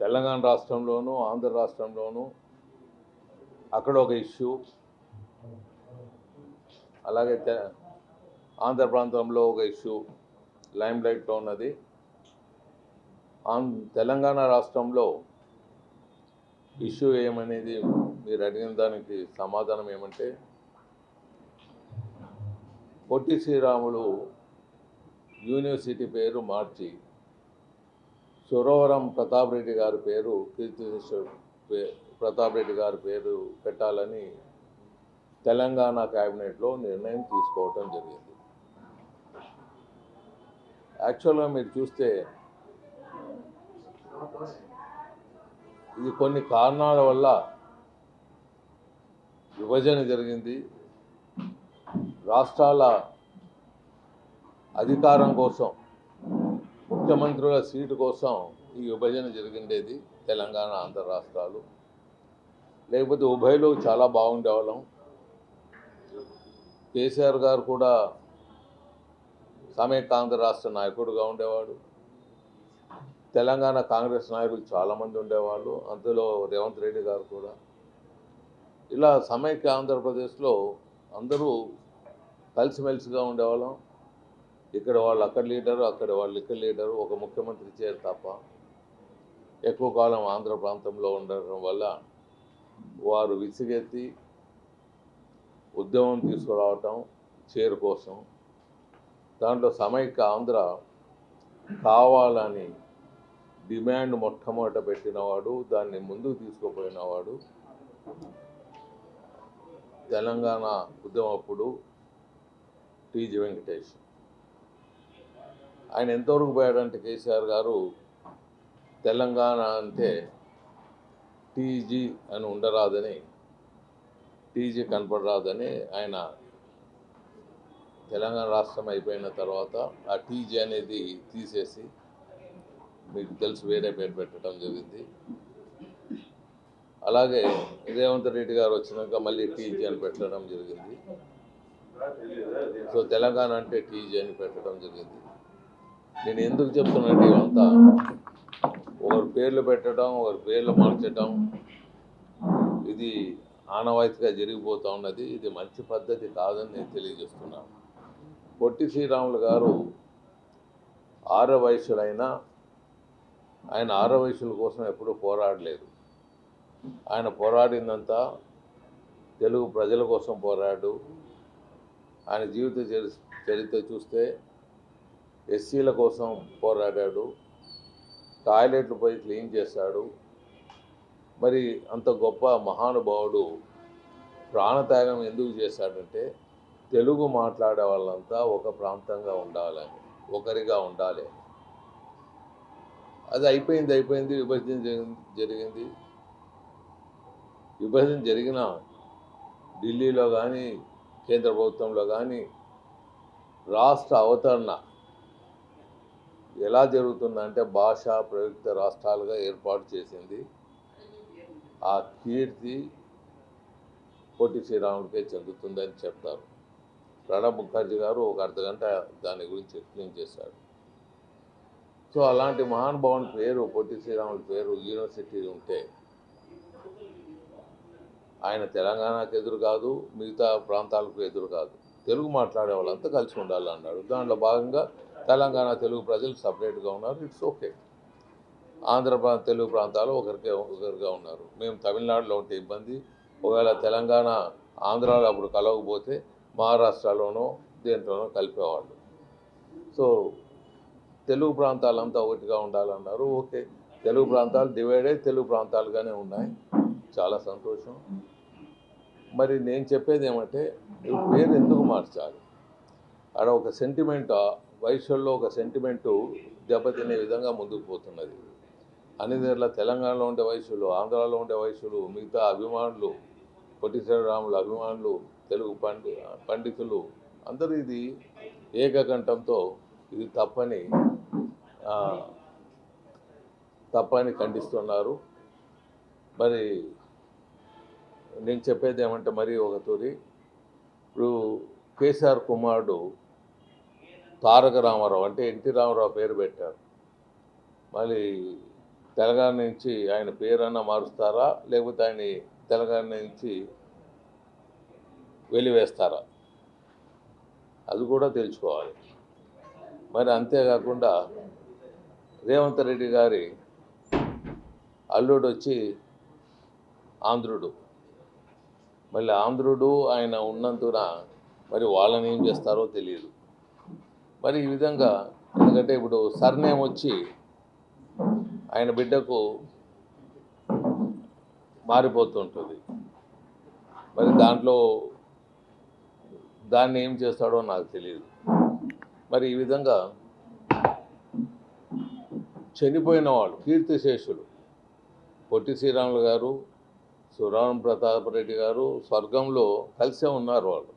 తెలంగాణ రాష్ట్రంలోనూ ఆంధ్ర రాష్ట్రంలోనూ అక్కడ ఒక ఇష్యూ, అలాగే ఆంధ్ర ప్రాంతంలో ఒక ఇష్యూ లైమ్ లైట్లో ఉన్నది. తెలంగాణ రాష్ట్రంలో ఇష్యూ ఏమనేది మీరు అడిగిన దానికి సమాధానం ఏమంటే, పొట్టి శ్రీరాములు యూనివర్సిటీ పేరు మార్చి సురవరం ప్రతాప్ రెడ్డి గారి పేరు, ప్రతాప్ రెడ్డి గారి పేరు పెట్టాలని తెలంగాణ క్యాబినెట్లో నిర్ణయం తీసుకోవటం జరిగింది. యాక్చువల్గా మీరు చూస్తే ఇది కొన్ని కారణాల వల్ల విభజన జరిగింది. రాష్ట్రాల అధికారం కోసం, ముఖ్యమంత్రుల సీటు కోసం ఈ విభజన జరిగిండేది. తెలంగాణ ఆంధ్ర రాష్ట్రాలు లేకపోతే ఉభయలో చాలా బాగుండేవాళ్ళం. కేసీఆర్ గారు కూడా సమైక్యాంధ్ర రాష్ట్ర నాయకుడుగా ఉండేవాడు. తెలంగాణ కాంగ్రెస్ నాయకులు చాలామంది ఉండేవాళ్ళు, అందులో రేవంత్ రెడ్డి గారు కూడా. ఇలా సమైక్య ఆంధ్రప్రదేశ్లో అందరూ కలిసిమెలిసిగా ఉండేవాళ్ళం. ఇక్కడ వాళ్ళు అక్కడ లీడరు, అక్కడ వాళ్ళు ఇక్కడ లీడరు, ఒక ముఖ్యమంత్రి చేరు తప్ప. ఎక్కువ కాలం ఆంధ్ర ప్రాంతంలో ఉండటం వల్ల వారు విసిగెత్తి ఉద్యమం తీసుకురావటం చేరు కోసం. దాంట్లో సమైక్య ఆంధ్ర కావాలని డిమాండ్ మొట్టమొదట పెట్టినవాడు, దాన్ని ముందుకు తీసుకుపోయినవాడు తెలంగాణ ఉద్యమప్పుడు టీజీ వెంకటేష్. ఆయన ఎంతవరకు పోయాడంటే, కేసీఆర్ గారు తెలంగాణ అంటే టీజీ అని ఉండరాదని, టీజీ కనపడరాదని ఆయన తెలంగాణ రాష్ట్రం అయిపోయిన తర్వాత ఆ టీజీ అనేది తీసేసి, మీకు తెలుసు, వేరే పేరు పెట్టడం జరిగింది. అలాగే రేవంత్ రెడ్డి గారు వచ్చినాక మళ్ళీ టీజీ అని పెట్టడం జరిగింది. సో తెలంగాణ అంటే టీజీ అని పెట్టడం జరిగింది. నేను ఎందుకు చెప్తున్నానంటే, ఇవంతా ఒకరి పేర్లు పెట్టడం, ఒకరి పేర్లు మార్చడం, ఇది ఆనవాయితీగా జరిగిపోతూ ఉన్నది. ఇది మంచి పద్ధతి కాదని నేను తెలియజేస్తున్నాను. పొట్టి శ్రీరాములు గారు ఆర్యవైశ్యులైనా ఆయన ఆర్యవైశ్యుల కోసం ఎప్పుడూ పోరాడలేదు. ఆయన పోరాడిందంతా తెలుగు ప్రజల కోసం పోరాడు. ఆయన జీవిత చరిత్ర చూస్తే ఎస్సీల కోసం పోరాడాడు, టాయిలెట్లు పోయి క్లీన్ చేశాడు. మరి అంత గొప్ప మహానుభావుడు ప్రాణత్యాగం ఎందుకు చేశాడంటే, తెలుగు మాట్లాడే వాళ్ళంతా ఒక ప్రాంతంగా ఉండాలని, ఒకరిగా ఉండాలి. అది అయిపోయింది. విభజన జరిగింది. విభజన జరిగిన ఢిల్లీలో కానీ, కేంద్ర ప్రభుత్వంలో కానీ రాష్ట్ర అవతరణ ఎలా జరుగుతుందంటే, భాషా ప్రయుక్త రాష్ట్రాలుగా ఏర్పాటు చేసింది. ఆ కీర్తి పొట్టి శ్రీరాముడికే చెందుతుందని చెప్తారు. ప్రణబ్ ముఖర్జీ గారు ఒక అర్ధగంట దాని గురించి ఎక్స్ప్లెయిన్ చేశాడు. సో అలాంటి మహానుభావుని పేరు, పొట్టి శ్రీరాముడి పేరు యూనివర్సిటీ ఉంటే, ఆయన తెలంగాణకు ఎదురు కాదు, మిగతా ప్రాంతాలకు ఎదురు కాదు, తెలుగు మాట్లాడే వాళ్ళంతా కలిసి ఉండాలన్నాడు. దాంట్లో భాగంగా తెలంగాణ తెలుగు ప్రజలు సపరేట్గా ఉన్నారు. It's okay. తెలుగు ప్రాంతాలు ఒకరిగా ఉన్నారు. మేము తమిళనాడులో ఉంటే ఇబ్బంది, ఒకవేళ తెలంగాణ ఆంధ్రాలో అప్పుడు కలవకపోతే మహారాష్ట్రలోనో దేంట్లోనో కలిపేవాళ్ళు. సో తెలుగు ప్రాంతాలంతా ఒకటిగా ఉండాలన్నారు. ఓకే, తెలుగు ప్రాంతాలు డివైడ్ అయ్యి తెలుగు ప్రాంతాలుగానే ఉన్నాయి. చాలా సంతోషం. మరి నేను చెప్పేది ఏమంటే, పేరు ఎందుకు మార్చాలి? అక్కడ ఒక సెంటిమెంట్, వైశ్యుల్లో ఒక సెంటిమెంటు దెబ్బతినే విధంగా ముందుకు పోతున్నది. అన్ని దగ్గర తెలంగాణలో ఉండే వైశ్యులు, ఆంధ్రాలో ఉండే వైశ్యులు, మిగతా అభిమానులు, పొట్టి శ్రీరాములు అభిమానులు, తెలుగు పండితులు అందరూ ఇది ఏకకంఠంతో ఇది తప్పని ఖండిస్తున్నారు. మరి నేను చెప్పేది ఏమంటే, మరి ఒక తూరి ఇప్పుడు కేసీఆర్ కుమారుడు తారక రామారావు అంటే ఎన్టీ రామారావు పేరు పెట్టారు. మళ్ళీ తెలంగాణ నుంచి ఆయన పేరన్నా మారుస్తారా, లేకపోతే ఆయన తెలంగాణ నుంచి వెలివేస్తారా, అది కూడా తెలుసుకోవాలి. మరి అంతేకాకుండా రేవంత్ రెడ్డి గారి అల్లుడు వచ్చి ఆంధ్రుడు, మళ్ళీ ఆంధ్రుడు ఆయన ఉన్నందున మరి వాళ్ళని ఏం చేస్తారో తెలియదు. మరి ఈ విధంగా, ఎందుకంటే ఇప్పుడు సర్నేమ్ వచ్చి ఆయన బిడ్డకు మారిపోతుంటుంది. మరి దాన్ని ఏం చేస్తాడో నాకు తెలియదు. మరి ఈ విధంగా చనిపోయిన వాళ్ళు కీర్తిశేషులు పొట్టి శ్రీరాములు గారు, సురవరం ప్రతాప్ రెడ్డి గారు స్వర్గంలో కలిసే ఉన్నారు. వాళ్ళు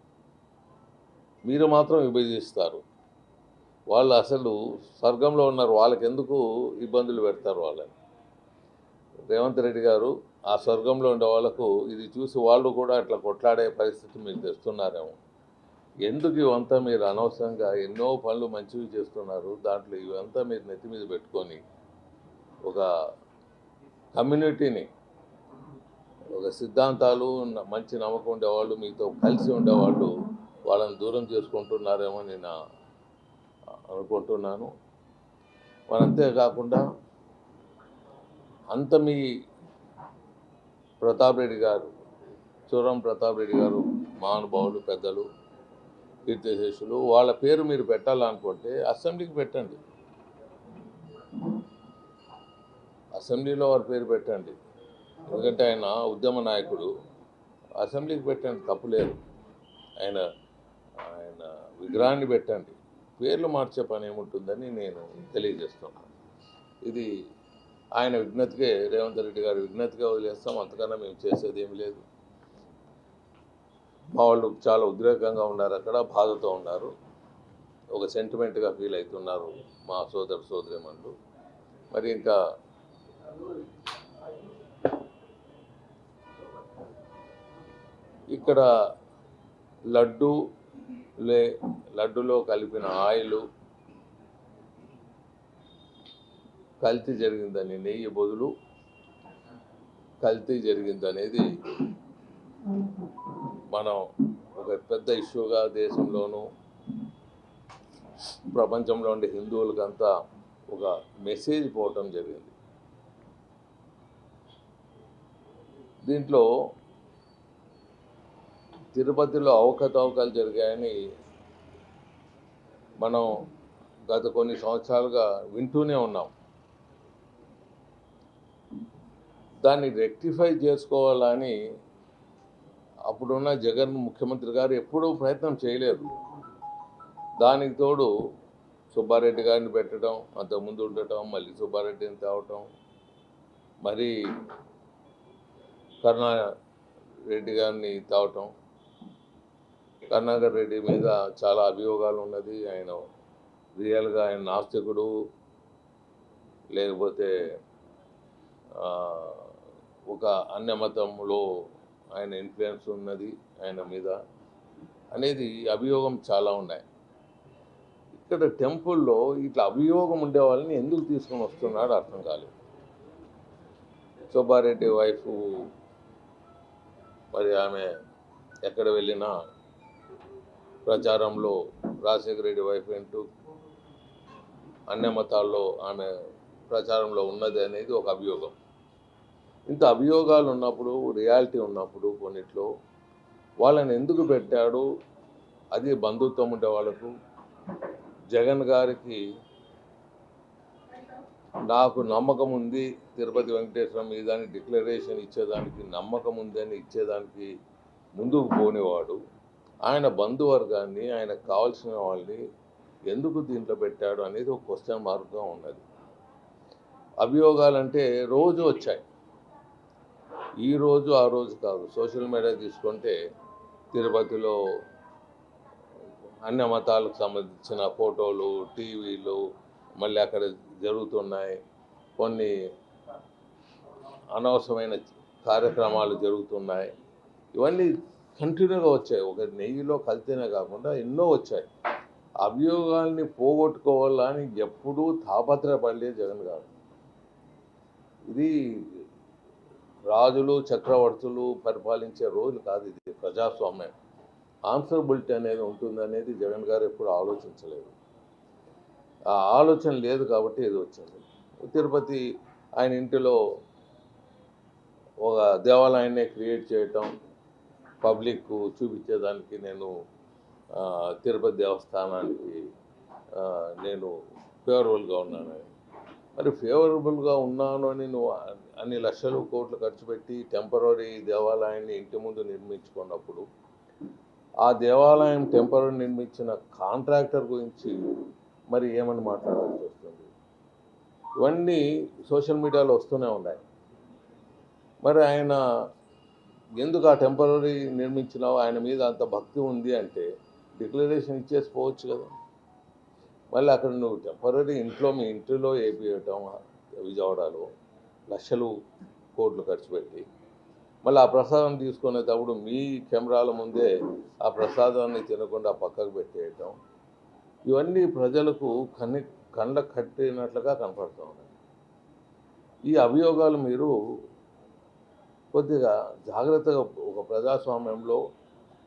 మీరు మాత్రం విభజిస్తారు. వాళ్ళు అసలు స్వర్గంలో ఉన్నారు, వాళ్ళకి ఎందుకు ఇబ్బందులు పెడతారు వాళ్ళని? రేవంత్ రెడ్డి గారు ఆ స్వర్గంలో ఉండే వాళ్ళకు ఇది చూసి వాళ్ళు కూడా అట్లా కొట్లాడే పరిస్థితి మీరు తెస్తున్నారేమో. ఎందుకు ఇవంతా మీరు అనవసరంగా ఎన్నో పనులు మంచివి చేస్తున్నారు, దాంట్లో ఇవంతా మీరు నెత్తి మీద పెట్టుకొని ఒక కమ్యూనిటీని, ఒక సిద్ధాంతాలు మంచి నమ్మకం ఉండేవాళ్ళు, మీతో కలిసి ఉండేవాళ్ళు వాళ్ళని దూరం చేసుకుంటున్నారేమో నేను అనుకుంటున్నాను. మరి అంతేకాకుండా అంత మీ ప్రతాప్ రెడ్డి గారు, సురవరం ప్రతాప్ రెడ్డి గారు మహానుభావులు, పెద్దలు, కీర్తిశేషులు, వాళ్ళ పేరు మీరు పెట్టాలనుకుంటే అసెంబ్లీకి పెట్టండి, అసెంబ్లీలో వారి పేరు పెట్టండి. ఎందుకంటే ఆయన ఉద్యమ నాయకుడు, అసెంబ్లీకి పెట్టండి, తప్పులేదు. ఆయన విగ్రహాన్ని పెట్టండి, పేర్లు మార్చే పని ఏముంటుందని నేను తెలియజేస్తున్నాను. ఇది ఆయన విజ్ఞతకే, రేవంత్ రెడ్డి గారి విజ్ఞతగా వదిలేస్తాం, అంతకన్నా మేము చేసేది ఏమి లేదు. మా వాళ్ళు చాలా ఉద్రేకంగా ఉన్నారు, అక్కడ బాధతో ఉన్నారు, ఒక సెంటిమెంట్గా ఫీల్ అవుతున్నారు మా సోదరిమణులు. మరి ఇంకా ఇక్కడ లడ్డులో కలిపిన ఆయిల్ కల్తీ జరిగిందని, నెయ్యి బదులు కల్తీ జరిగిందనేది మనం ఒక పెద్ద ఇష్యూగా దేశంలోనూ ప్రపంచంలో ఉండే హిందువులకంతా ఒక మెసేజ్ పోవటం జరిగింది. దీంట్లో తిరుపతిలో అవకతవకలు జరిగాయని మనం గత కొన్ని సంవత్సరాలుగా వింటూనే ఉన్నాం. దాన్ని రెక్టిఫై చేసుకోవాలని అప్పుడున్న జగన్ ముఖ్యమంత్రి గారు ఎప్పుడూ ప్రయత్నం చేయలేదు. దానికి తోడు సుబ్బారెడ్డి గారిని పెట్టడం, అంతకుముందు ఉండటం, మళ్ళీ సుబ్బారెడ్డిని తేవటం, మరి కరుణారెడ్డి గారిని తేవటం. కరుణాకర్ రెడ్డి మీద చాలా అభియోగాలు ఉన్నది. ఆయన రియల్గా ఆయన నాస్తికుడు, లేకపోతే ఒక అన్య మతంలో ఆయన ఇన్ఫ్లుయెన్స్ ఉన్నది ఆయన మీద అనేది అభియోగం చాలా ఉన్నాయి. ఇక్కడ టెంపుల్లో ఇట్లా అభియోగం ఉండే వాళ్ళని ఎందుకు తీసుకొని వస్తున్నాడో అర్థం కాలేదు. సుబ్బారెడ్డి వైఫ్ మరి ఆమె ఎక్కడ వెళ్ళినా ప్రచారంలో రాజశేఖర రెడ్డి వైఫ్ అంటూ అన్య మతాల్లో ఆమె ప్రచారంలో ఉన్నది అనేది ఒక అభియోగం. ఇంత అభియోగాలు ఉన్నప్పుడు, రియాలిటీ ఉన్నప్పుడు కొన్నిట్లో వాళ్ళని ఎందుకు పెట్టాడు? అది బంధుత్వం ఉండే వాళ్ళకు, జగన్ గారికి నాకు నమ్మకం ఉంది తిరుపతి వెంకటేశ్వరం మీద అని డిక్లరేషన్ ఇచ్చేదానికి, నమ్మకం ఉందని ఇచ్చేదానికి ముందుకు పోనేవాడు. ఆయన బంధువర్గాన్ని, ఆయనకు కావాల్సిన వాళ్ళని ఎందుకు దీంట్లో పెట్టాడు అనేది ఒక క్వశ్చన్ మార్క్గా ఉన్నది. అభియోగాలంటే రోజు వచ్చాయి, ఈ రోజు ఆ రోజు కాదు. సోషల్ మీడియా తీసుకుంటే తిరుపతిలో అన్య మతాలకు సంబంధించిన ఫోటోలు, టీవీలు మళ్ళీ అక్కడ జరుగుతున్నాయి. కొన్ని అనవసరమైన కార్యక్రమాలు జరుగుతున్నాయి. ఇవన్నీ కంటిన్యూగా వచ్చాయి. ఒక నెయ్యిలో కల్తీనే కాకుండా ఎన్నో వచ్చాయి. అభియోగాల్ని పోగొట్టుకోవాలని ఎప్పుడూ తాపత్రపడలే జగన్ గారు. ఇది రాజులు చక్రవర్తులు పరిపాలించే రోజులు కాదు, ఇది ప్రజాస్వామ్యం. ఆన్సరబిలిటీ అనేది ఉంటుందనేది జగన్ గారు ఎప్పుడు ఆలోచించలేదు. ఆ ఆలోచన లేదు కాబట్టి ఇది వచ్చింది. తిరుపతి ఆయన ఇంటిలో ఒక దేవాలయాన్ని క్రియేట్ చేయటం, పబ్లిక్ చూపించేదానికి నేను తిరుపతి దేవస్థానానికి నేను ఫేవరబుల్గా ఉన్నానని. మరి ఫేవరబుల్గా ఉన్నాను అని నువ్వు అన్ని లక్షలు కోట్లు ఖర్చు పెట్టి టెంపరీ దేవాలయాన్ని ఇంటి ముందు నిర్మించుకున్నప్పుడు ఆ దేవాలయం టెంపరీ నిర్మించిన కాంట్రాక్టర్ గురించి మరి ఏమని మాట్లాడాల్సి వస్తుంది? ఇవన్నీ సోషల్ మీడియాలో వస్తూనే ఉన్నాయి. మరి ఆయన ఎందుకు ఆ టెంపరీ నిర్మించినావు, ఆయన మీద అంత భక్తి ఉంది అంటే డిక్లరేషన్ ఇచ్చేసిపోవచ్చు కదా. మళ్ళీ అక్కడ నువ్వు టెంపరీ మీ ఇంటిలో వేపియటం విజయవాడలో లక్షలు కోట్లు ఖర్చు పెట్టి, మళ్ళీ ఆ ప్రసాదం తీసుకునేటప్పుడు మీ కెమెరాల ముందే ఆ ప్రసాదాన్ని తినకుండా పక్కకు పెట్టేయటం, ఇవన్నీ ప్రజలకు కళ్ళ కట్టినట్లుగా కనపడుతూ ఉన్నాయి. ఈ అభియోగాలు మీరు కొద్దిగా జాగ్రత్తగా, ఒక ప్రజాస్వామ్యంలో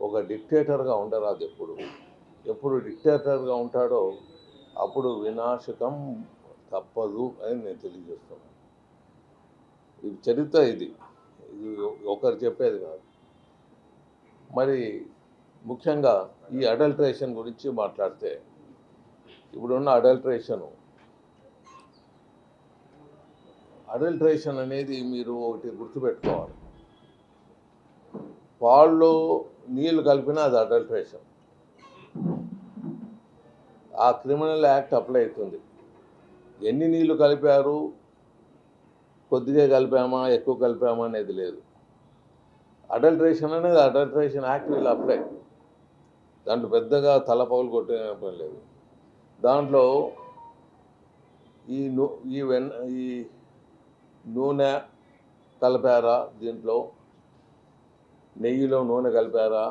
ఒక డిక్టేటర్గా ఉండరాదు. ఎప్పుడు డిక్టేటర్గా ఉంటాడో అప్పుడు వినాశకం తప్పదు అని నేను తెలియజేస్తున్నాను. ఇది చరిత్ర, ఇది ఒకరు చెప్పేది కాదు. మరి ముఖ్యంగా ఈ అడల్ట్రేషన్ గురించి మాట్లాడితే, ఇప్పుడున్న అడల్ట్రేషన్ అనేది మీరు ఒకటి గుర్తుపెట్టుకోవాలి. పాల్లో నీళ్ళు కలిపినా అది అడల్ట్రేషన్. ఆ క్రిమినల్ యాక్ట్ అప్లై అవుతుంది. ఎన్ని నీళ్లు కలిపారు, కొద్దిగా కలిపామా ఎక్కువ కలిపామా అనేది లేదు. అడల్ట్రేషన్ అనేది అడల్ట్రేషన్ యాక్ట్ వీళ్ళు అప్లై. దాంట్లో పెద్దగా తలపౌలు కొట్టే పని లేదు. దాంట్లో ఈ నూనె కలిపారా, దీంట్లో నెయ్యిలో నూనె కలిపారా,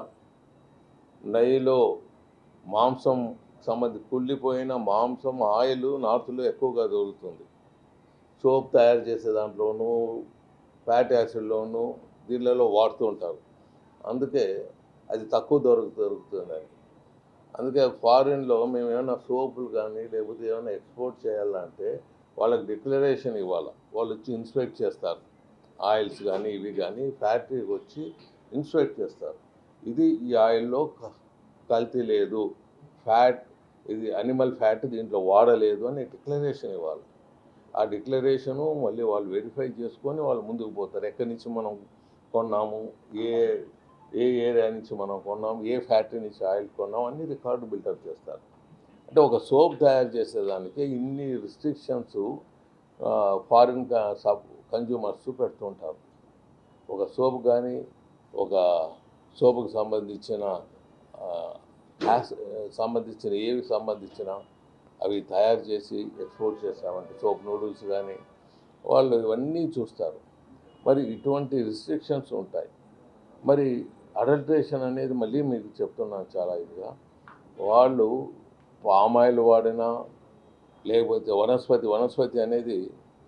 నెయ్యిలో మాంసం కుళ్ళిపోయిన మాంసం ఆయిల్ నార్త్లో ఎక్కువగా దొరుకుతుంది. సోప్ తయారు చేసే దాంట్లోనూ ఫ్యాటీ యాసిడ్లోనూ దీనిలలో వాడుతూ ఉంటారు. అందుకే అది తక్కువ దొరుకుతుంది. అందుకే ఫారిన్లో మేము ఏమైనా సోపులు కానీ లేకపోతే ఏమైనా ఎక్స్పోర్ట్ చేయాలంటే వాళ్ళకి డిక్లరేషన్ ఇవ్వాలి. వాళ్ళు వచ్చి ఇన్స్పెక్ట్ చేస్తారు. ఆయిల్స్ కానీ ఇవి కానీ ఫ్యాక్టరీకి వచ్చి ఇన్స్పెక్ట్ చేస్తారు. ఇది ఈ ఆయిల్లో కల్తీ లేదు, ఇది అనిమల్ ఫ్యాట్ దీంట్లో వాడలేదు అని డిక్లరేషన్ ఇవ్వాలి. ఆ డిక్లరేషను మళ్ళీ వాళ్ళు వెరిఫై చేసుకొని వాళ్ళు ముందుకు పోతారు. ఎక్కడి నుంచి మనం కొన్నాము, ఏ ఏరియా నుంచి మనం కొన్నాము, ఏ ఫ్యాక్టరీ నుంచి ఆయిల్ కొన్నాము అన్ని రికార్డు బిల్డప్ చేస్తారు. అంటే ఒక సోప్ తయారు చేసేదానికి ఇన్ని రిస్ట్రిక్షన్స్ ఫారిన్ కన్జ్యూమర్స్ పెడుతుంటారు. ఒక సోప్ కానీ, ఒక సోపుకు సంబంధించిన ఏవి సంబంధించిన అవి తయారు చేసి ఎక్స్పోర్ట్ చేస్తామంటే సోప్ నూడిల్స్ కానీ వాళ్ళు ఇవన్నీ చూస్తారు. మరి ఇటువంటి రిస్ట్రిక్షన్స్ ఉంటాయి. మరి అడల్ట్రేషన్ అనేది మళ్ళీ మీకు చెప్తున్నాను చాలా ఇదిగా, వాళ్ళు పామాయిల్ వాడినా లేకపోతే వనస్పతి అనేది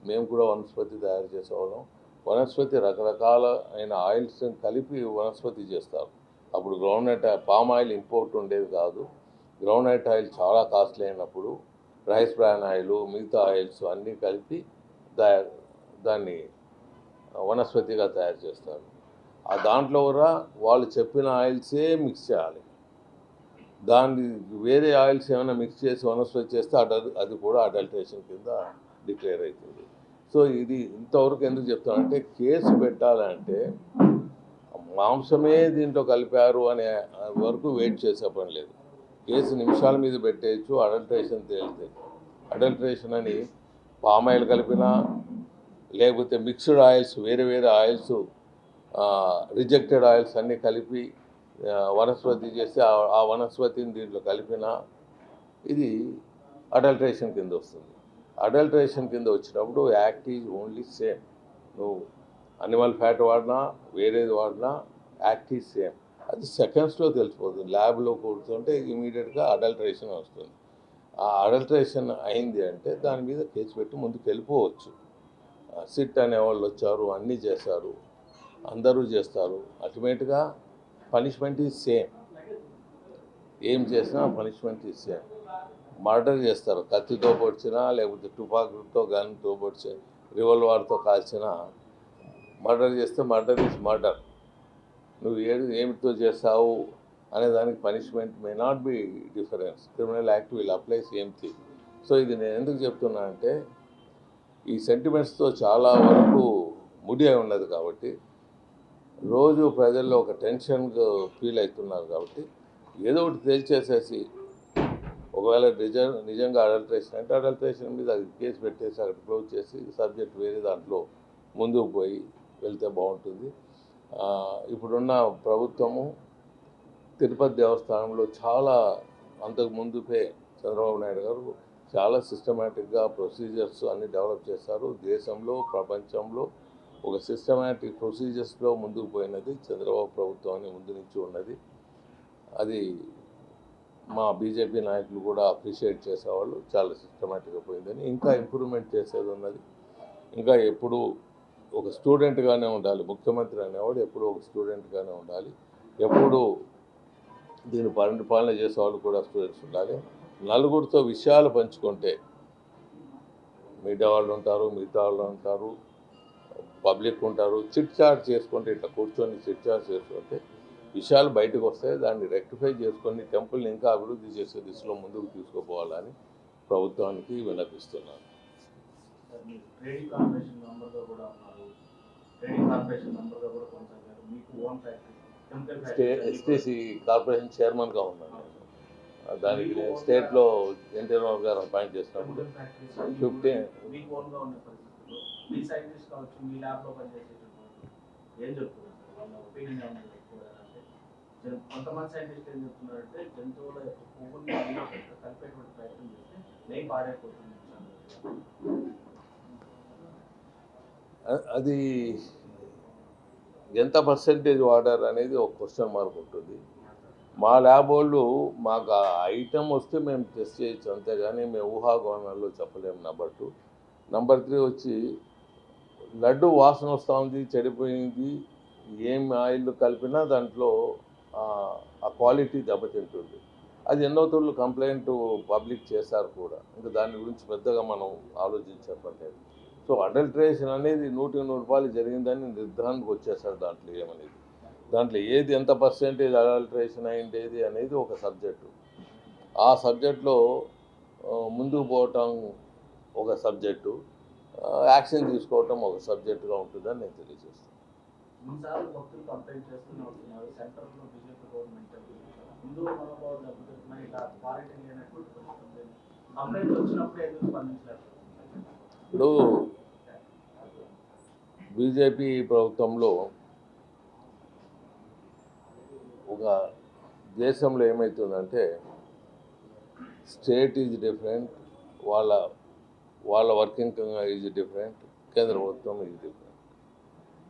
మేము కూడా వనస్పతి తయారు చేసేవాళ్ళం. వనస్పతి రకరకాల అయిన ఆయిల్స్ కలిపి వనస్పతి చేస్తారు. అప్పుడు గ్రౌండ్నట్ పామాయిల్ ఇంపోర్ట్ ఉండేది కాదు. గ్రౌండ్నట్ ఆయిల్ చాలా కాస్ట్లీ అయినప్పుడు రైస్ బ్రాన్ ఆయిల్, మిగతా ఆయిల్స్ అన్నీ కలిపి దాన్ని వనస్పతిగా తయారు చేస్తారు. ఆ దాంట్లో కూడా వాళ్ళు చెప్పిన ఆయిల్సే మిక్స్ చేయాలి. దాన్ని వేరే ఆయిల్స్ ఏమైనా మిక్స్ చేసి వనస్పతి చేస్తే అది కూడా అడల్ట్రేషన్ కింద డిక్లేర్ అవుతుంది. సో ఇది ఇంతవరకు ఎందుకు చెప్తానంటే, కేసు పెట్టాలంటే మాంసమే దీంట్లో కలిపారు అనే వరకు వెయిట్ చేసే పని లేదు. కేసు నిమిషాల మీద పెట్టేయచ్చు. అడల్ట్రేషన్ తేలితే అడల్ట్రేషన్ అని పామాయిల్ కలిపినా లేకపోతే మిక్స్డ్ ఆయిల్స్, వేరే ఆయిల్స్, రిజెక్టెడ్ ఆయిల్స్ అన్నీ కలిపి వనస్పతి చేస్తే ఆ వనస్పతిని దీంట్లో కలిపినా ఇది అడల్ట్రేషన్ కింద వస్తుంది. అడల్ట్రేషన్ కింద వచ్చినప్పుడు యాక్ట్ ఈజ్ ఓన్లీ సేమ్. నువ్వు అనిమల్ ఫ్యాట్ వాడినా వేరేది వాడినా యాక్ట్ ఈజ్ సేమ్. అది సెకండ్స్లో తెలిసిపోతుంది. ల్యాబ్లో కూర్చుంటే ఇమీడియట్గా అడల్ట్రేషన్ వస్తుంది. ఆ అడల్ట్రేషన్ అయింది అంటే దాని మీద కేసు పెట్టి ముందుకు వెళ్ళిపోవచ్చు. సిట్ అనేవాళ్ళు వచ్చారు, అన్నీ చేశారు, అందరూ చేస్తారు. అల్టిమేట్గా పనిష్మెంట్ ఈజ్ సేమ్. ఏం చేసినా పనిష్మెంట్ ఈజ్ సేమ్. మర్డర్ చేస్తారు, కత్తితో పొడిచినా లేకపోతే తుపాకులతో గన్తో పొడిచి రివాల్వర్తో కాల్చినా మర్డర్ చేస్తే మర్డర్ ఈజ్ మర్డర్. నువ్వు ఏమితో చేస్తావు అనే దానికి punishment may not be difference. Criminal act will apply same thing. So ఇది నేను ఎందుకు చెప్తున్నా అంటే ఈ సెంటిమెంట్స్తో చాలా వరకు ముడి అయి ఉన్నది కాబట్టి రోజు ప్రజల్లో ఒక టెన్షన్ ఫీల్ అవుతున్నారు కాబట్టి ఏదో ఒకటి తేల్చేసేసి ఒకవేళ నిజంగా అడల్ట్రేషన్ అంటే అడల్ట్రేషన్ మీద అది కేసు పెట్టేసి అక్కడ క్లోజ్ చేసి సబ్జెక్ట్ వేరే దాంట్లో ముందుకు పోయి వెళ్తే బాగుంటుంది. ఇప్పుడున్న ప్రభుత్వము తిరుపతి దేవస్థానంలో చాలా అంతకు ముందుపే చంద్రబాబు నాయుడు గారు చాలా సిస్టమేటిక్గా ప్రొసీజర్స్ అన్నీ డెవలప్ చేశారు. దేశంలో ప్రపంచంలో ఒక సిస్టమేటిక్ ప్రొసీజర్స్లో ముందుకు పోయినది చంద్రబాబు ప్రభుత్వం అని ముందు నుంచి ఉన్నది. అది మా బీజేపీ నాయకులు కూడా అప్రిషియేట్ చేసేవాళ్ళు. చాలా సిస్టమేటిక్గా పోయిందని. ఇంకా ఇంప్రూవ్మెంట్ చేసేది ఉన్నది. ఇంకా ఎప్పుడు ఒక స్టూడెంట్గానే ఉండాలి. ముఖ్యమంత్రి అనేవాడు ఎప్పుడూ ఒక స్టూడెంట్గానే ఉండాలి. ఎప్పుడు దీన్ని పరిపాలన చేసేవాళ్ళు కూడా స్టూడెంట్స్ ఉండాలి. నలుగురితో విషయాలు పంచుకుంటే మీడియా వాళ్ళు ఉంటారు, మిగతా వాళ్ళు ఉంటారు, పబ్లిక్ ఉంటారు. చిట్ చాట్ చేసుకుంటే ఇట్లా కూర్చొని చిట్ చాట్ చేసుకుంటే విషయాలు బయటకు వస్తాయి. దాన్ని రెక్టిఫై చేసుకొని టెంపుల్ని ఇంకా అభివృద్ధి చేసే దిశలో ముందుకు తీసుకుపోవాలని ప్రభుత్వానికి విన్నపిస్తున్నాను. ఎస్టీసీ కార్పొరేషన్ చైర్మన్గా ఉన్నాను నేను. దానికి నేను స్టేట్లో ఎన్టీఆర్ గారు అపాయింట్ చేసినప్పుడు 15 కొంతమంది సైంటిస్ట్ ఏం చెప్తున్నారంటే జంతువుల యొక్క పువ్వుని కలిపేటువంటి ప్రయత్నం చేస్తే నెయ్యి పాడైపోతుంది. అది ఎంత పర్సెంటేజ్ వాడారు అనేది ఒక క్వశ్చన్ మార్క్ ఉంటుంది. మా ల్యాబ్ వాళ్ళు మాకు ఆ ఐటెం వస్తే మేము టెస్ట్ చేయొచ్చు, అంతేగాని మేము ఊహాగానాల్లో చెప్పలేము. నెంబర్ 2. నెంబర్ 3 వచ్చి లడ్డు వాసన వస్తూ ఉంది, చెడిపోయింది, ఏం ఆయిల్ కలిపినా దాంట్లో ఆ క్వాలిటీ దెబ్బతింటుంది. అది ఎన్నో తూర్లు కంప్లైంట్ పబ్లిక్ చేశారు కూడా. ఇంకా దాని గురించి పెద్దగా మనం ఆలోచించట్లేదు. సో అడల్ట్రేషన్ అనేది 100% జరిగిందని నిర్ధారణకు వచ్చేసారు. దాంట్లో ఏమనేది, దాంట్లో ఏది ఎంత పర్సెంటేజ్ అడల్ట్రేషన్ అయిండేది అనేది ఒక సబ్జెక్టు. ఆ సబ్జెక్ట్లో ముందుకు పోవటం ఒక సబ్జెక్టు, యాక్షన్ తీసుకోవటం ఒక సబ్జెక్టుగా ఉంటుందని నేను తెలియజేస్తాను. కొన్నిసార్లు భక్తులు కంప్లైంట్ చేస్తూనే ఉంటున్నారు. సెంటర్లో బీజేపీ గవర్నమెంట్ హిందూ మనోభావాలు దెబ్బతింటున్నాయి, ఇలా క్వాలిటీ లేనటువంటి కంప్లైంట్ వచ్చినప్పుడు ఎందుకు స్పందించలేదు? ఇప్పుడు బీజేపీ ప్రభుత్వంలో ఒక దేశంలో ఏమవుతుందంటే స్టేట్ ఈజ్ డిఫరెంట్, వాళ్ళ వర్కింగ్ ఈజ్ డిఫరెంట్, కేంద్ర ప్రభుత్వం ఈజ్ డిఫరెంట్.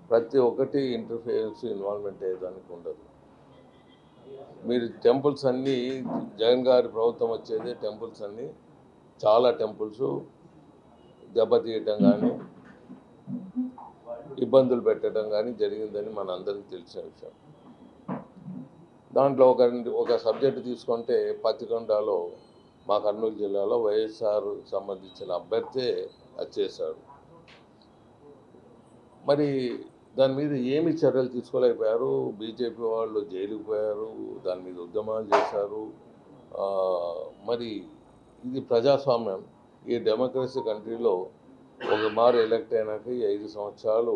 ప్రతి ఒక్కటి ఇంటర్ఫియరెన్స్ ఇన్వాల్వ్మెంట్ అయ్యేదానికి ఉండదు. మీరు టెంపుల్స్ అన్నీ జగన్ గారి ప్రభుత్వం వచ్చేది టెంపుల్స్ అన్నీ చాలా టెంపుల్స్ దెబ్బతీయటం కానీ ఇబ్బందులు పెట్టడం కానీ జరిగిందని మన అందరికీ తెలిసిన విషయం. దాంట్లో ఒక సబ్జెక్టు తీసుకుంటే పత్తికొండలో మా కర్నూలు జిల్లాలో వైఎస్ఆర్ సంబంధించిన అభ్యర్థే అది చేశాడు. మరి దాని మీద ఏమి చర్యలు తీసుకోలేకపోయారు. బీజేపీ వాళ్ళు జైలుకు పోయారు, దాని మీద ఉద్యమాలు చేశారు. మరి ఇది ప్రజాస్వామ్యం. ఈ డెమోక్రసీ కంట్రీలో ఒక మారు ఎలక్ట్ అయినాక 5 సంవత్సరాలు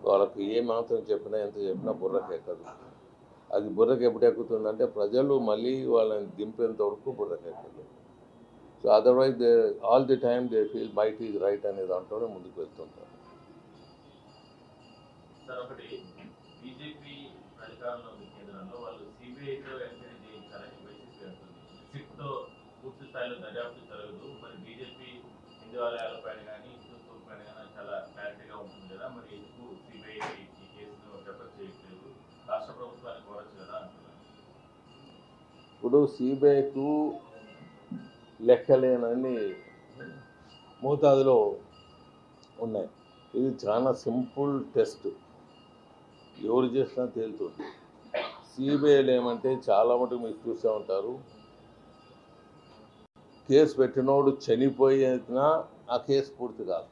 వాళ్ళకి ఏ మాత్రం చెప్పినా ఎంత చెప్పినా బుర్రకు ఎక్కదు. అది బుర్రకు ఎప్పుడు ఎక్కుతుందంటే ప్రజలు మళ్ళీ వాళ్ళని దింపేంత వరకు బుర్రకు ఎక్కదు. So otherwise all the time they feel might is right అనే దాంట్లోనే ముందుకు వెళ్తుంటారు. ఒకటి బీజేపీ అధికారంలో కేంద్రంలో వాళ్ళు సిబిఐతో ఎంక్వైరీ చేయించాలని వైసీపీ అంటుంది. సిట్తో పూర్తి స్థాయిలో దర్యాప్తు జరగదు. మరి బీజేపీ హిందూ ఆలయాలపైన కానీ హిందుత్వం పైన కానీ చాలా క్లారిటీగా ఉంటుంది కదా, మరి ఎందుకు సిబిఐ ఈ కేసును రెఫర్ చేయట్లేదు? రాష్ట్ర ప్రభుత్వాన్ని కోరచ్చు కదా అంటున్నారు. ఇప్పుడు సిబిఐకు లెక్కలేనన్ని మోతాదులో ఉన్నాయి. ఇది చాలా సింపుల్ టెస్ట్, ఎవరు చేసినా తేలుతుంది. సిబిఐలు ఏమంటే చాలా మటుకు మీరు చూసే ఉంటారు, కేసు పెట్టినోడు చనిపోయినా ఆ కేసు పూర్తి కాదు,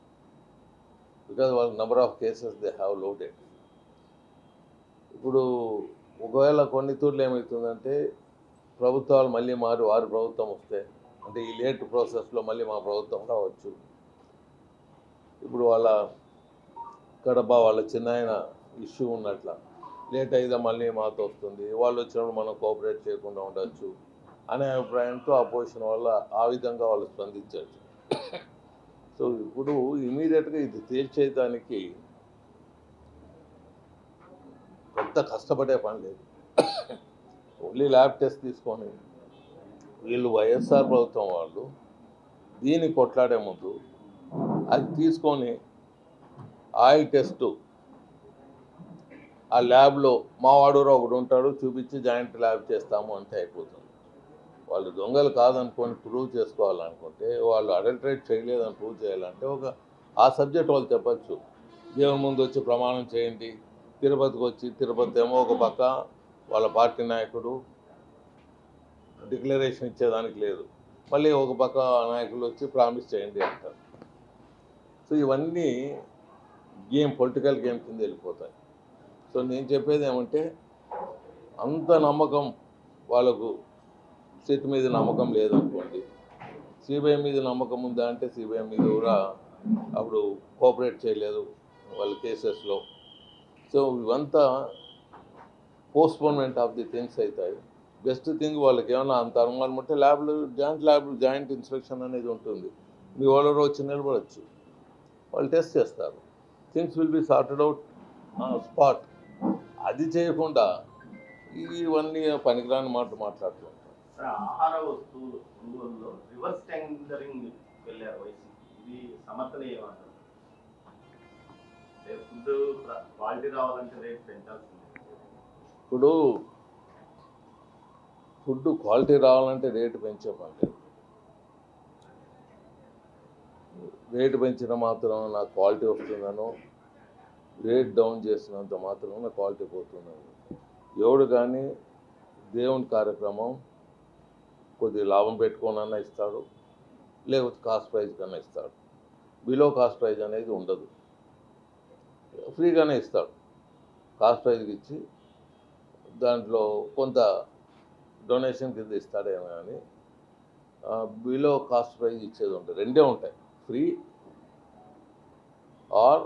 బికాజ్ వాళ్ళ number of cases they have loaded. ఇప్పుడు ఒకవేళ కొన్ని తూర్లు ఏమవుతుందంటే ప్రభుత్వాలు మళ్ళీ మారి వారి ప్రభుత్వం వస్తే, అంటే ఈ లేట్ ప్రాసెస్లో మళ్ళీ మా ప్రభుత్వం రావచ్చు. ఇప్పుడు వాళ్ళ కడప వాళ్ళ చిన్నాయన ఇష్యూ ఉన్నట్ల లేట్ అయితే మళ్ళీ మాతో వస్తుంది, వాళ్ళు వచ్చినప్పుడు మనం కోఆపరేట్ చేయకుండా ఉండొచ్చు అనే అభిప్రాయంతో అపోజిషన్ వల్ల ఆ విధంగా వాళ్ళు స్పందించవచ్చు. సో ఇప్పుడు ఇమీడియట్గా ఇది తేల్చేయడానికి పెద్ద కష్టపడే పని లేదు. ఓన్లీ ల్యాబ్ టెస్ట్ తీసుకొని వీళ్ళు వైఎస్ఆర్ ప్రభుత్వం వాళ్ళు దీన్ని కొట్లాడే ముందు అది తీసుకొని ఆయిల్ టెస్టు ఆ ల్యాబ్లో మా వాడూరు ఒకడు ఉంటాడు చూపించి జాయింట్ ల్యాబ్ చేస్తాము అంటే అయిపోతుంది. వాళ్ళు దొంగలు కాదనుకొని ప్రూవ్ చేసుకోవాలనుకుంటే, వాళ్ళు అడల్టరేట్ చేయలేదని ప్రూవ్ చేయాలంటే ఆ సబ్జెక్ట్ వాళ్ళు చెప్పచ్చు. దేవుని ముందు వచ్చి ప్రమాణం చేయండి, తిరుపతికి వచ్చి తిరుపతి ఏమో ఒక పక్క వాళ్ళ పార్టీ నాయకుడు డిక్లరేషన్ ఇచ్చేదానికి లేదు, మళ్ళీ ఒక పక్క నాయకులు వచ్చి ప్రామిస్ చేయండి అంటారు. సో ఇవన్నీ పొలిటికల్ గేమ్ కింద వెళ్ళిపోతాయి. సో నేను చెప్పేది ఏమంటే, అంత నమ్మకం వాళ్ళకు సిట్ మీద నమ్మకం లేదనుకోండి, సిబిఐ మీద నమ్మకం ఉందా అంటే సిబిఐ మీద కూడా అప్పుడు కోఆపరేట్ చేయలేదు వాళ్ళ కేసెస్లో. సో ఇవంతా పోస్ట్పోన్మెంట్ ఆఫ్ ది థింగ్స్ అవుతాయి. బెస్ట్ థింగ్ వాళ్ళకి ఏమన్నా అంత అనుమానం ఉంటే జాయింట్ ఇన్స్పెక్షన్ అనేది ఉంటుంది, మీ వాళ్ళు వచ్చి నిలబడచ్చు, వాళ్ళు టెస్ట్ చేస్తారు, things will be sorted out spot. అది చేయకుండా ఇవన్నీ పనికిరాని మాట్లాడుతూ ఉంటారు. ఆహార వస్తువులు కొనుగోలులో రివర్స్ టెండరింగ్ వెళ్ళారు వైసీపీ, ఇది సమర్థనీయమంటారు? ఫుడ్ క్వాలిటీ రావాలంటే రేట్ పెంచాల్సిందే. ఇప్పుడు ఫుడ్ క్వాలిటీ రావాలంటే రేటు పెంచే పని లేదు. రేటు పెంచిన మాత్రం నాకు క్వాలిటీ వస్తుందనో, రేట్ డౌన్ చేసినంత మాత్రం నా క్వాలిటీ పోతుందని ఎవడు కానీ దేవుని కార్యక్రమం కొద్దిగా లాభం పెట్టుకోనన్నా ఇస్తాడు, లేకపోతే కాస్ట్ ప్రైజ్ కన్నా ఇస్తాడు. బిలో కాస్ట్ ప్రైజ్ అనేది ఉండదు, ఫ్రీగానే ఇస్తాడు. కాస్ట్ ప్రైజ్కి ఇచ్చి దాంట్లో కొంత డొనేషన్ కింద ఇస్తాడేమో కానీ బిలో కాస్ట్ ప్రైజ్ ఇచ్చేది ఉంటుంది. రెండే ఉంటాయి, free or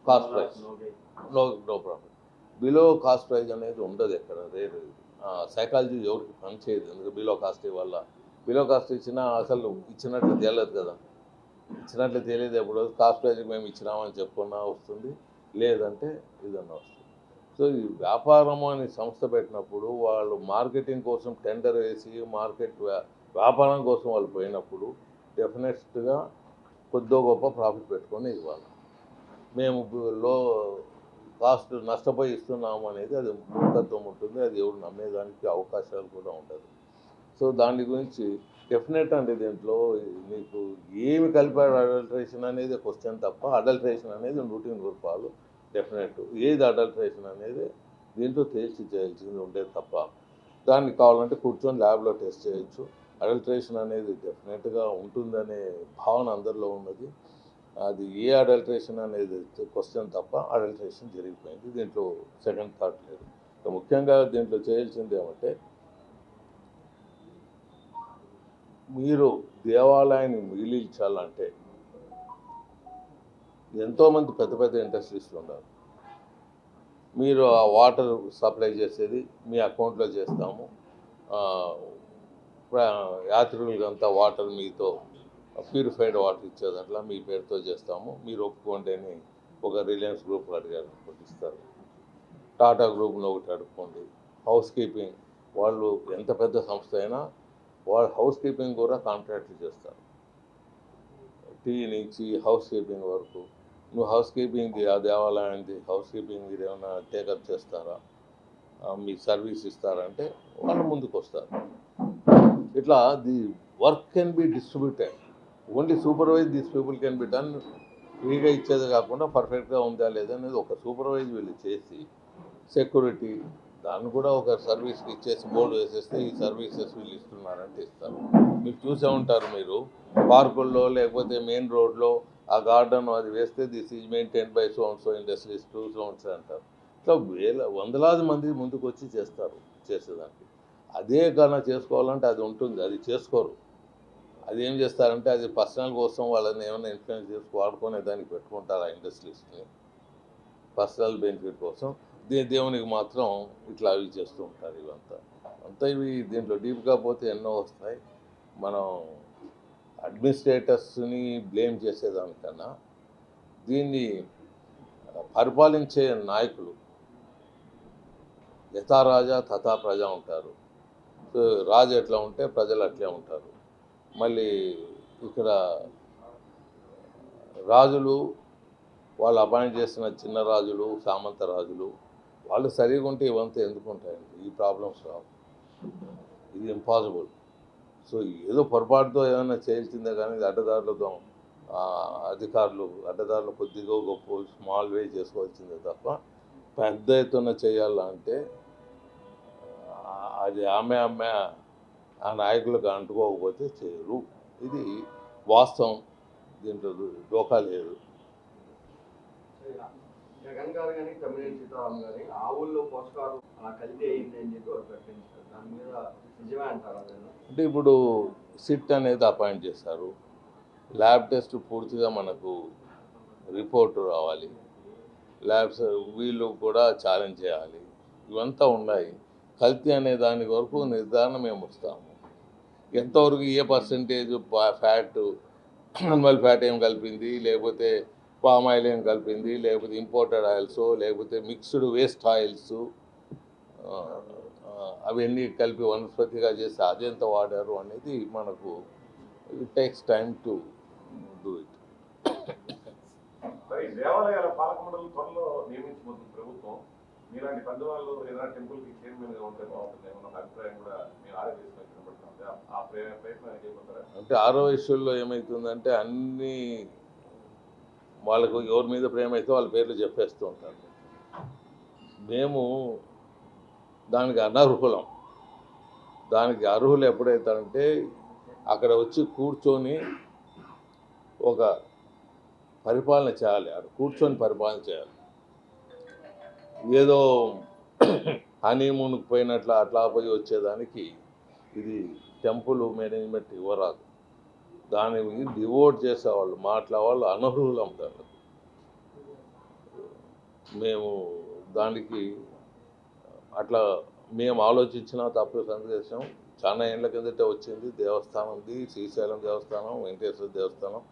cost price, no problem. Below cost price అనేది ఉండదు ఎక్కడ, రేటు. సైకాలజీ ఎవరికి పని చేయదు, ఎందుకంటే బిలో కాస్ట్ వల్ల బిలో కాస్ట్ ఇచ్చినా అసలు ఇచ్చినట్లు తెలియదు కదా, ఇచ్చినట్లు తెలియదు. ఎప్పుడు కాస్ట్ ప్రైజ్కి మేము ఇచ్చినామని చెప్పుకున్నా వస్తుంది, లేదంటే ఇదన్నా వస్తుంది. సో ఈ వ్యాపారం అని సంస్థ పెట్టినప్పుడు వాళ్ళు మార్కెటింగ్ కోసం టెండర్ వేసి వ్యాపారం కోసం వాళ్ళు పోయినప్పుడు డెఫినెట్గా కొద్దో గొప్ప ప్రాఫిట్ పెట్టుకొని ఇవ్వాలి. మేము కాస్ట్ నష్టపోయి ఇస్తున్నాము అనేది అది మూర్ఖత్వం ఉంటుంది, అది ఎవరు నమ్మేదానికి అవకాశాలు కూడా ఉండదు. సో దాని గురించి డెఫినెట్ అంటే దీంట్లో మీకు ఏమి కలిపాడు అడల్ట్రేషన్ అనేది క్వశ్చన్ తప్ప, అడల్ట్రేషన్ అనేది రొటీన్ రూపాలు డెఫినెట్. ఏది అడల్ట్రేషన్ అనేది దీంట్లో తేల్చి చేయాల్సింది ఉండేది తప్ప, దాన్ని కావాలంటే కూర్చొని ల్యాబ్లో టెస్ట్ చేయొచ్చు. అడల్ట్రేషన్ అనేది డెఫినెట్గా ఉంటుందనే భావన అందరిలో ఉన్నది. అది ఏ అడల్ట్రేషన్ అనేది క్వశ్చన్ తప్ప అడల్ట్రేషన్ జరిగిపోయింది, దీంట్లో సెకండ్ థాట్ లేదు. ముఖ్యంగా దీంట్లో చేయాల్సింది ఏమంటే, మీరు దేవాలయాన్ని మిగిలించాలంటే ఎంతోమంది పెద్ద పెద్ద ఇండస్ట్రీస్లు ఉన్నారు. మీరు ఆ వాటర్ సప్లై చేసేది మీ అకౌంట్లో చేస్తాము, యాత్రికులకంతా వాటర్ మీతో ప్యూరిఫైడ్ వాటర్ ఇచ్చేదాంట్లో మీ పేరుతో చేస్తాము, మీరు ఒప్పుకోండి అని ఒక రిలయన్స్ గ్రూప్ అడిగారు, ఇస్తారు. టాటా గ్రూప్లో ఒకటి అడుక్కోండి. హౌస్ కీపింగ్ వాళ్ళు ఎంత పెద్ద సంస్థ అయినా వాళ్ళు హౌస్ కీపింగ్ కూడా కాంట్రాక్ట్లు చేస్తారు, టీ నుంచి హౌస్ కీపింగ్ వరకు. నువ్వు హౌస్ కీపింగ్ది ఆ దేవాలయానికి హౌస్ కీపింగ్ మీరు ఏమైనా టేకప్ చేస్తారా, మీ సర్వీస్ ఇస్తారంటే వాళ్ళు ముందుకు వస్తారు. ఇట్లా the work can be distributed, only supervise these people can be done ఫ్రీగా ఇచ్చేది కాకుండా పర్ఫెక్ట్గా ఉందా లేదా అనేది ఒక సూపర్వైజ్ వీళ్ళు చేసి సెక్యూరిటీ దాన్ని కూడా ఒక సర్వీస్కి ఇచ్చేసి బోర్డు వేసేస్తే ఈ సర్వీసెస్ వీళ్ళు ఇస్తున్నారంటే ఇస్తారు. మీరు చూసే ఉంటారు, మీరు పార్కుల్లో లేకపోతే మెయిన్ రోడ్లో ఆ గార్డెన్ అది వేస్తే this is maintain by so industries two so అంటారు. ఇట్లా వందలాది మంది ముందుకు వచ్చి చేస్తారు చేసేదానికి. అదే కన్నా చేసుకోవాలంటే అది ఉంటుంది, అది చేసుకోరు. అది ఏం చేస్తారంటే అది పర్సనల్ కోసం వాళ్ళని ఏమైనా ఇన్ఫ్లుయెన్స్ చేసి వాడుకునే దానికి పెట్టుకుంటారు ఆ ఇండస్ట్రీస్ని పర్సనల్ బెనిఫిట్ కోసం. దేవునికి మాత్రం ఇట్లా అవి చేస్తూ ఉంటారు. ఇవంతా ఇవి దీంట్లో డీప్గా పోతే ఎన్నో వస్తాయి. మనం అడ్మినిస్ట్రేటర్స్ని బ్లేమ్ చేసేదానికన్నా దీన్ని పరిపాలించే నాయకులు యథా రాజా తథా ప్రజ ఉంటారు. సో రాజు ఎట్లా ఉంటే ప్రజలు అట్లే ఉంటారు. మళ్ళీ ఇక్కడ రాజులు వాళ్ళు అపాయింట్ చేసిన చిన్న రాజులు సామంత రాజులు వాళ్ళు సరిగా ఉంటే ఇవంతా ఎందుకు ఉంటాయండి? ఈ ప్రాబ్లమ్స్ రావు. ఇది ఇంపాసిబుల్. సో ఏదో పొరపాటుతో ఏమైనా చేయాల్సిందే కానీ ఇది అడ్డదారులతో అధికారులు అడ్డదారులు కొద్దిగా గొప్ప స్మాల్ వే చేసుకోవాల్సిందే తప్ప పెద్ద ఎత్తున చేయాలంటే అది ఆమె ఆ నాయకులకు అంటుకోకపోతే చేయరు. ఇది వాస్తవం, దీంట్లో డోకా లేదు. జగన్ గారు కానీ తమ్మినేని సీతారాం కానీ ఆవుల్లో పోషకాలు కల్తీ అయింది అని చెప్పి వాళ్ళు ప్రకటించారు. దాని మీద నిజమే అంటారా? అంటే ఇప్పుడు సిట్ అనేది అపాయింట్ చేస్తారు. ల్యాబ్ టెస్ట్ పూర్తిగా మనకు రిపోర్టు రావాలి. ల్యాబ్స్ వీళ్ళు కూడా ఛాలెంజ్ చేయాలి. ఇవంతా ఉన్నాయి. కల్తీ అనే దాని వరకు నిర్ధారణ మేము వస్తాము. ఎంతవరకు ఏ పర్సంటేజ్ ఫ్యాట్ యానిమల్ ఫ్యాట్ ఏం కలిపింది, లేకపోతే పామ్ ఆయిల్ ఏం కలిపింది, లేకపోతే ఇంపోర్టెడ్ ఆయిల్స్, లేకపోతే మిక్స్డ్ వేస్ట్ ఆయిల్స్ అవన్నీ కలిపి వనస్పతిగా చేసి అదెంత వాడారు అనేది మనకు it takes time to do it. దేవాలయాల పాలక మండలి త్వరలో నియమించబోతుంది ప్రభుత్వం. మీలాంటి పెద్దవాళ్ళు ఏదైనా టెంపుల్కి చైర్మన్గా ఉంటే బాగుంటుంది అన్న అభిప్రాయం కూడా మీరు ఆలోచిస్తున్నట్టు కనబడుతుంది. ఆ ప్రయత్నాన్ని చేయబోతారా? అంటే ఆరో ఇష్యూల్లో ఏమవుతుందంటే అన్నీ వాళ్ళకు ఎవరి మీద ప్రేమ అయితే వాళ్ళ పేర్లు చెప్పేస్తూ ఉంటారు. మేము దానికి అనర్హులం. దానికి అర్హులు ఎప్పుడైతారంటే అక్కడ వచ్చి కూర్చొని ఒక పరిపాలన చేయాలి. అక్కడ కూర్చొని పరిపాలన చేయాలి. ఏదో హనీమూన్కి పోయినట్లు అట్లా పోయి వచ్చేదానికి ఇది టెంపుల్ మేనేజ్మెంట్ ఇవ్వరాదు. దానికి డివోట్ చేసేవాళ్ళు మాట్లాడేవాళ్ళు అనర్హులం. దానికి మేము దానికి అట్లా మేము ఆలోచించిన తప్పు సందేశం చాలా ఏళ్ళ కిందటే వచ్చింది. దేవస్థానంది శ్రీశైలం దేవస్థానం, వెంకటేశ్వర దేవస్థానం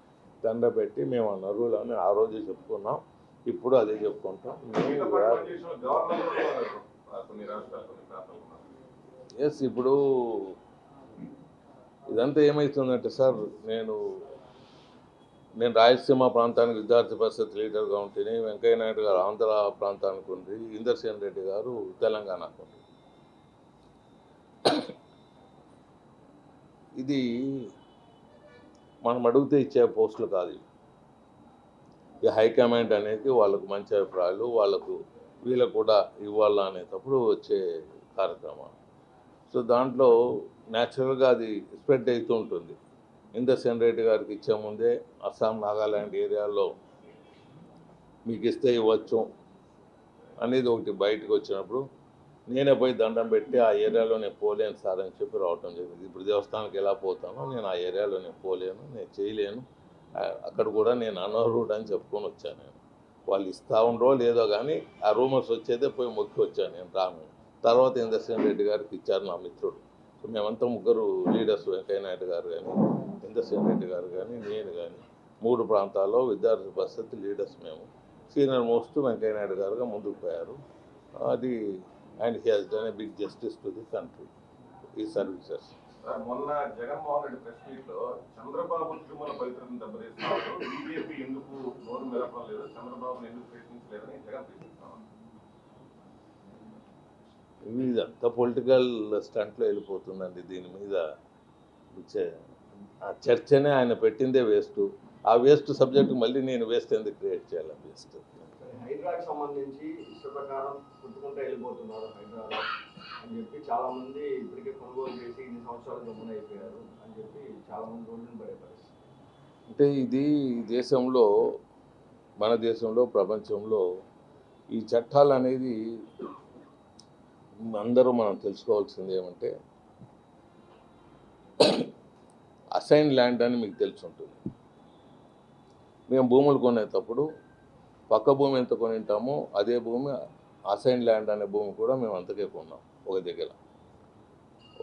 దండ పెట్టి మేము అనర్హులని ఆ రోజు చెప్పుకున్నాం. ఇప్పుడు అదే చెప్పుకుంటాం. ఎస్, ఇప్పుడు ఇదంతా ఏమవుతుందంటే సార్, నేను రాయలసీమ ప్రాంతానికి విద్యార్థి పరిషత్ లీడర్గా ఉంటేనే, వెంకయ్య నాయుడు గారు ఆంధ్ర ప్రాంతానికి ఉంది, ఇందర్సేన్ రెడ్డి గారు తెలంగాణకు ఉంది. ఇది మనం అడిగితే ఇచ్చే పోస్టులు కాదు. ఈ హైకమాండ్ అనేది వాళ్ళకు మంచి అభిప్రాయాలు వీళ్ళకు కూడా ఇవ్వాలా అనేటప్పుడు వచ్చే కార్యక్రమం. సో దాంట్లో న్యాచురల్గా అది స్ప్రెడ్ అవుతూ ఉంటుంది. ఇందర్సేన్ రెడ్డి గారికి ఇచ్చే ముందే అస్సాం, నాగాల్యాండ్ ఏరియాలో మీకు ఇస్తే ఇవ్వచ్చు అనేది ఒకటి బయటకు వచ్చినప్పుడు నేనే పోయి దండం పెట్టి ఆ ఏరియాలో నేను పోలేను సార్ అని చెప్పి రావటం జరిగింది. ఇప్పుడు దేవస్థానానికి ఎలా పోతానో నేను ఆ ఏరియాలో నేను పోలేను, నేను చేయలేను, అక్కడ కూడా నేను అనర్హుడు అని చెప్పుకొని వచ్చాను. నేను వాళ్ళు ఇస్తూ ఉండరో లేదో కానీ ఆ రూమర్స్ వచ్చేదే పోయి మొక్కి వచ్చాను నేను రాను. తర్వాత ఇందర్సేన్ రెడ్డి గారికి ఇచ్చారు నా మిత్రుడు. సో మేమంతా ముగ్గురు లీడర్స్, వెంకయ్య నాయుడు గారు కానీ, ఇందర్సేన్ రెడ్డి గారు కానీ, నేను కానీ 3 ప్రాంతాల్లో విద్యార్థి పరిషత్ లీడర్స్ మేము. సీనియర్ మోస్ట్ వెంకయ్య నాయుడు గారుగా ముందుకు పోయారు. అది and he has done a big justice to the country ఈ సర్వీసెస్. మొన్న జగన్మోహన్ రెడ్డి ప్రెస్ మీట్ లో చంద్రబాబు తిరుమల పవిత్రతను దెబ్బతీస్తున్నారు, బీజేపీ ఎందుకు నోరు మెరపడం లేదు, చంద్రబాబును ఎందుకు ప్రశ్నించలేదని జగన్ ప్రశ్నిస్తున్నాను. ఇదంతా పొలిటికల్ స్టంట్లో వెళ్ళిపోతుందండి. దీని మీద ఆ చర్చనే ఆయన పెట్టిందే వేస్ట్. ఆ వేస్ట్ సబ్జెక్ట్ మళ్ళీ నేను వేస్ట్ ఎందుకు క్రియేట్ చేయాలి వేస్ట్. హైడ్రాకి సంబంధించి ఇష్ట ప్రకారం పుట్టుకుంటూ వెళ్ళిపోతున్నారు హైదరాబాద్ అని చెప్పి చాలా మంది ఇప్పటికే కొనుగోలు చేసి ఇన్ని సంవత్సరాలు గమ్మున అయిపోయారు అని చెప్పి చాలా మంది రోడ్డుని పడే పరిస్థితి. అంటే ఇది దేశంలో, మన దేశంలో, ప్రపంచంలో ఈ చట్టాలు అనేది అందరూ మనం తెలుసుకోవాల్సింది ఏమంటే, అసైన్ ల్యాండ్ అని మీకు తెలిసి ఉంటుంది. మేము భూములు కొనేటప్పుడు పక్క భూమి ఎంత కొని ఉంటామో అదే భూమి అసైన్ ల్యాండ్ అనే భూమి కూడా మేము అంతకే కొన్నాం. ఒక దగ్గర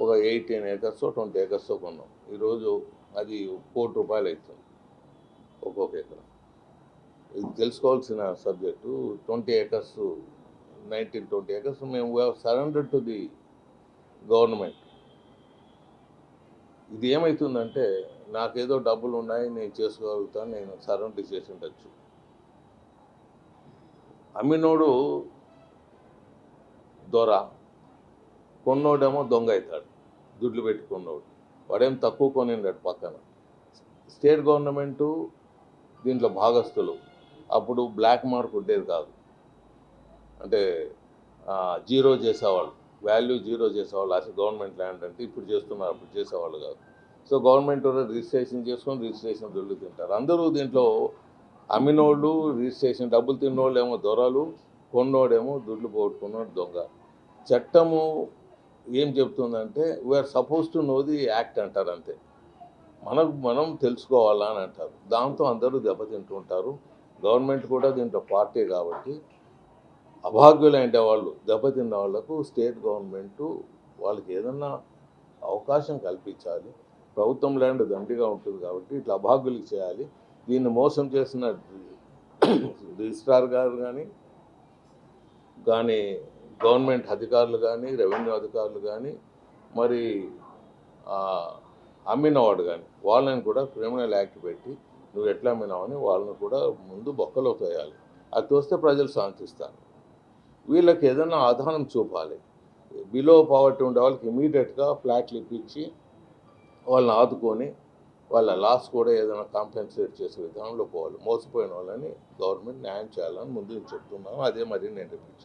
ఒక 18 acres 20 acres కొన్నాం. ఈరోజు అది ₹1 కోటి అవుతుంది ఒక్కొక్క ఎకరం. ఇది తెలుసుకోవాల్సిన సబ్జెక్టు. 20 acres 19-20 acres మేము సరెండర్ టు ది గవర్నమెంట్. ఇది ఏమవుతుందంటే, నాకేదో డబ్బులు ఉన్నాయి, నేను చేసుకోగలుగుతాను, నేను సరెండర్ చేసి ఉండొచ్చు. అమ్మినోడు దొర, కొన్నోడేమో దొంగ అవుతాడు. దుడ్లు పెట్టుకున్నోడు వాడేం తక్కువ కొనిండాడు పక్కన. స్టేట్ గవర్నమెంటు దీంట్లో భాగస్తులు. అప్పుడు బ్లాక్ మార్క్ ఉండేది కాదు, అంటే జీరో చేసేవాళ్ళు, వాల్యూ జీరో చేసేవాళ్ళు. అసలు గవర్నమెంట్ ల్యాండ్ అంటే ఇప్పుడు చేస్తున్నారు, అప్పుడు చేసేవాళ్ళు కాదు. సో గవర్నమెంట్ రిజిస్ట్రేషన్ చేసుకొని రిజిస్ట్రేషన్ దొడ్లు తింటారు అందరూ. దీంట్లో అమ్మినోళ్ళు రిజిస్ట్రేషన్ డబ్బులు తిన్నోళ్ళు ఏమో దొరలు, కొన్నోడేమో దుడ్లు పోగొట్టుకున్నోడు దొంగ. చట్టము ఏం చెప్తుందంటే, we are supposed to know the act అంటారు అంతే. మనం తెలుసుకోవాలా అని అంటారు. దాంతో అందరూ దెబ్బతింటుంటారు. గవర్నమెంట్ కూడా దీంట్లో పార్టీ కాబట్టి అభాగ్యులైన వాళ్ళు, దెబ్బతిన్న వాళ్లకు స్టేట్ గవర్నమెంటు వాళ్ళకి ఏదన్నా అవకాశం కల్పించాలి. ప్రభుత్వం ల్యాండ్ దండిగా ఉంటుంది కాబట్టి ఇట్లా అభాగ్యులకి చేయాలి. దీన్ని మోసం చేసిన రిజిస్ట్రార్ గారు కానీ గవర్నమెంట్ అధికారులు కానీ, రెవెన్యూ అధికారులు కానీ, మరి అమ్మినవాడు కానీ, వాళ్ళని కూడా క్రిమినల్ యాక్ట్ పెట్టి నువ్వు ఎట్లా అమ్మినావని వాళ్ళని కూడా ముందు బొక్కలో తోయాలి. అది తోస్తే ప్రజలు శాంతిస్తారు. వీళ్ళకి ఏదైనా ఆధారం చూపాలి. బిలో పావర్టీ ఉండే వాళ్ళకి ఇమీడియట్గా ఫ్లాట్లు ఇప్పించి వాళ్ళని ఆదుకొని వాళ్ళ లాస్ కూడా ఏదైనా కాంపెన్సేట్ చేసే విధానంలో పోవాలి. మోసపోయిన వాళ్ళని గవర్నమెంట్ న్యాయం చేయాలని ముందు చెప్తున్నాను. అదే మరి నేను రిపీట్